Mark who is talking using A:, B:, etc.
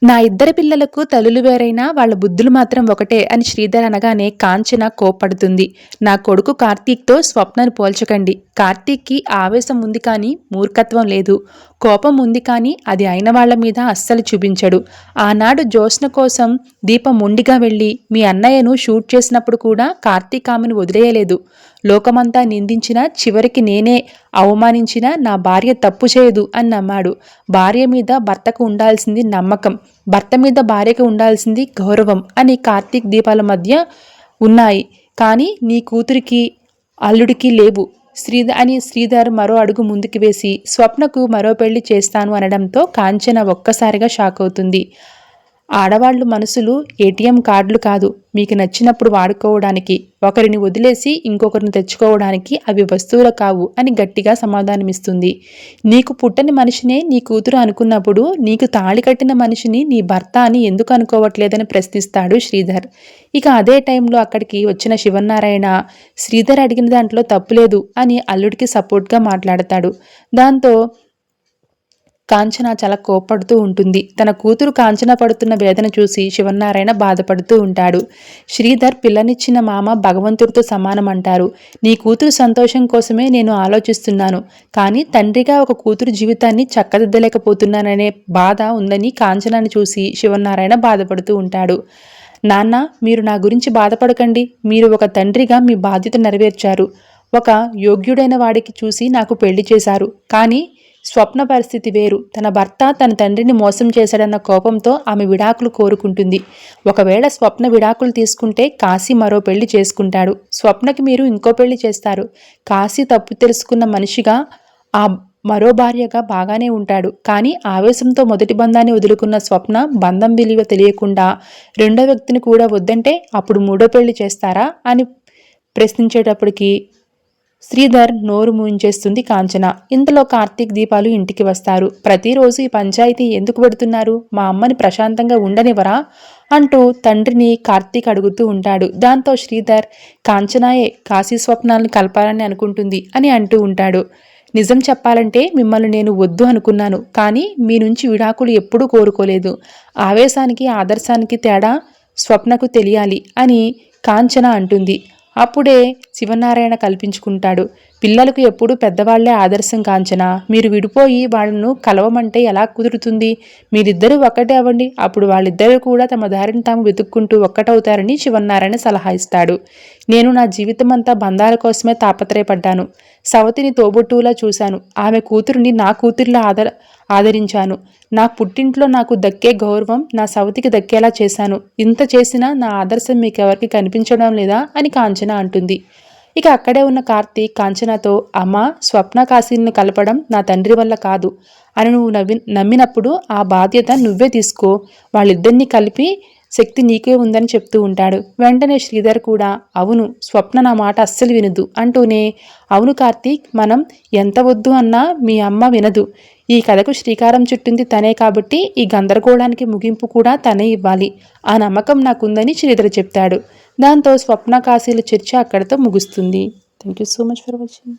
A: నా ఇద్దరి పిల్లలకు తల్లులు వేరైనా వాళ్ళ బుద్ధులు మాత్రం ఒకటే అని శ్రీధర్ అనగానే కాంచన కోప్పడుతుంది. నా కొడుకు కార్తీక్తో స్వప్నను పోల్చకండి. కార్తీక్కి ఆవేశం ఉంది కానీ మూర్ఖత్వం లేదు. కోపం ఉంది కానీ అది అయిన వాళ్ల మీద అస్సలు చూపించడు. ఆనాడు జ్యోత్స్న కోసం దీపం మొండిగా వెళ్ళి మీ అన్నయ్యను షూట్ చేసినప్పుడు కూడా కార్తీక్ ఆమెను వదిలేయలేదు. లోకమంతా నిందించినా చివరికి నేనే అవమానించినా నా భార్య తప్పు చేయదు అని నమ్మాడు. భార్య మీద భర్తకు ఉండాల్సింది నమ్మకం, భర్త మీద భార్యకు ఉండాల్సింది గౌరవం అని కార్తీక్ దీపాల మధ్య ఉన్నాయి. కానీ నీ కూతురికి అల్లుడికి లేవు శ్రీధర్ మరో అడుగు ముందుకు వేసి స్వప్నకు మరో పెళ్లి చేస్తాను అనడంతో కాంచన ఒక్కసారిగా షాక్ అవుతుంది. ఆడవాళ్లు మనసులు ఏటీఎం కార్డులు కాదు, మీకు నచ్చినప్పుడు వాడుకోవడానికి, ఒకరిని వదిలేసి ఇంకొకరిని తెచ్చుకోవడానికి అవి వస్తువులు కావు అని గట్టిగా సమాధానమిస్తుంది. నీకు పుట్టని మనిషినే నీ కూతురు అనుకున్నప్పుడు నీకు తాళి కట్టిన మనిషిని నీ భర్త అని ఎందుకు అనుకోవట్లేదని ప్రశ్నిస్తాడు శ్రీధర్. ఇక అదే టైంలో అక్కడికి వచ్చిన శివనారాయణ శ్రీధర్ అడిగిన దాంట్లో తప్పులేదు అని అల్లుడికి సపోర్ట్గా మాట్లాడతాడు. దాంతో కాంచన చాలా కోప్పడుతూ ఉంటుంది. తన కూతురు కాంచన పడుతున్న వేదన చూసి శివనారాయణ బాధపడుతూ ఉంటాడు. శ్రీధర్ పిల్లనిచ్చిన మామ భగవంతుడితో సమానం అంటారు. నీ కూతురు సంతోషం కోసమే నేను ఆలోచిస్తున్నాను, కానీ తండ్రిగా ఒక కూతురు జీవితాన్ని చక్కదిద్దలేకపోతున్నాననే బాధ ఉందని కాంచనాన్ని చూసి శివనారాయణ బాధపడుతూ ఉంటాడు. నాన్న, మీరు నా గురించి బాధపడకండి. మీరు ఒక తండ్రిగా మీ బాధ్యత నెరవేర్చారు. ఒక యోగ్యుడైన వాడికి చూసి నాకు పెళ్లి చేశారు. కానీ స్వప్న పరిస్థితి వేరు. తన భర్త తన తండ్రిని మోసం చేశాడన్న కోపంతో ఆమె విడాకులు కోరుకుంటుంది. ఒకవేళ స్వప్న విడాకులు తీసుకుంటే కాశీ మరో పెళ్లి చేసుకుంటాడు. స్వప్నకి మీరు ఇంకో పెళ్లి చేస్తారు. కాశీ తప్పు తెలుసుకున్న మనిషిగా ఆ మరో భార్యగా బాగానే ఉంటాడు. కానీ ఆవేశంతో మొదటి బంధాన్ని వదులుకున్న స్వప్న బంధం విలువ తెలియకుండా రెండో వ్యక్తిని కూడా వద్దంటే అప్పుడు మూడో పెళ్లి చేస్తారా అని ప్రశ్నించేటప్పటికి శ్రీధర్ నోరు మూయించేస్తుంది కాంచన. ఇంతలో కార్తీక్ దీపాలు ఇంటికి వస్తారు. ప్రతిరోజు ఈ పంచాయతీ ఎందుకు పెడుతున్నారు? మా అమ్మని ప్రశాంతంగా ఉండనివరా అంటూ తండ్రిని కార్తీక్ అడుగుతూ ఉంటాడు. దాంతో శ్రీధర్ కాంచనాయే కాశీ స్వప్నాలను కలపాలని అనుకుంటుంది అని అంటూ ఉంటాడు. నిజం చెప్పాలంటే మిమ్మల్ని నేను వద్దు అనుకున్నాను, కానీ మీ నుంచి విడాకులు ఎప్పుడూ కోరుకోలేదు. ఆవేశానికి ఆదర్శానికి తేడా స్వప్నకు తెలియాలి అని కాంచన అంటుంది. అప్పుడే శివనారాయణ కల్పించుకుంటాడు. పిల్లలకు ఎప్పుడూ పెద్దవాళ్లే ఆదర్శం కాంచన. మీరు విడిపోయి వాళ్ళను కలవమంటే ఎలా కుదురుతుంది? మీరిద్దరూ ఒక్కటే అవ్వండి, అప్పుడు వాళ్ళిద్దరూ కూడా తమ దారిని తాము వెతుక్కుంటూ ఒక్కటవుతారని శివనారాయణ సలహా ఇస్తాడు. నేను నా జీవితమంతా బంధాల కోసమే తాపత్రయపడ్డాను. సవతిని తోబుట్టువులా చూశాను. ఆమె కూతురుని నా కూతురిలా ఆదరించాను. నా పుట్టింట్లో నాకు దక్కే గౌరవం నా సవతికి దక్కేలా చేశాను. ఇంత చేసినా నా ఆదర్శం మీకెవరికి కనిపించడం లేదా అని కాంచన అంటుంది. ఇక అక్కడే ఉన్న కార్తీక్ కాంచనతో, అమ్మ, స్వప్న కాశీని కలపడం నా తండ్రి వల్ల కాదు అని నువ్వు నమ్మినప్పుడు ఆ బాధ్యత నువ్వే తీసుకో. వాళ్ళిద్దరినీ కలిపి శక్తి నీకే ఉందని చెప్తూ ఉంటాడు. వెంటనే శ్రీధర్ కూడా, అవును, స్వప్న నా మాట అస్సలు వినదు అంటూనే, అవును కార్తీక్, మనం ఎంత వద్దు అన్నా మీ అమ్మ వినదు. ఈ కథకు శ్రీకారం చుట్టింది తనే కాబట్టి ఈ గందరగోళానికి ముగింపు కూడా తనే ఇవ్వాలి. ఆ నమ్మకం నాకుందని శ్రీధర్ చెప్తాడు. దాంతో స్వప్న కాశీల చర్చ అక్కడితో ముగుస్తుంది. Thank you so much for watching.